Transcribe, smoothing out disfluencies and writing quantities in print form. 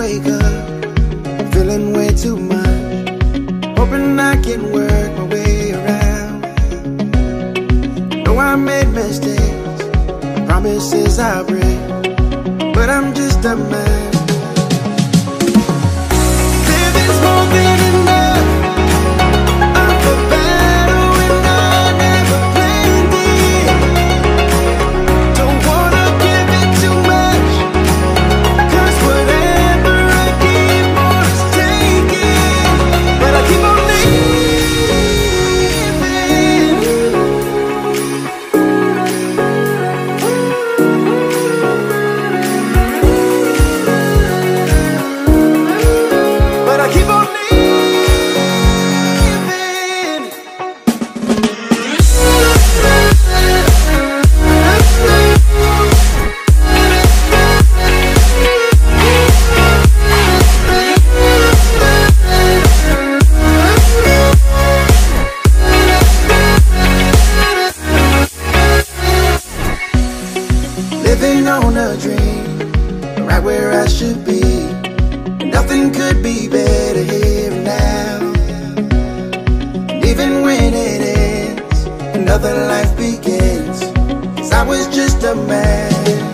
wake up feeling way too much, hoping I can work my way around. Know I made mistakes, promises I break, but I'm just a man. Living's more than enough. I'm for better when I never planned it. Don't wanna give it too much, 'cause whatever I keep on is taken. But I keep on living on a dream, right where I should be. Nothing could be better here and now. And even when it ends, another life begins. 'Cause I was just a man.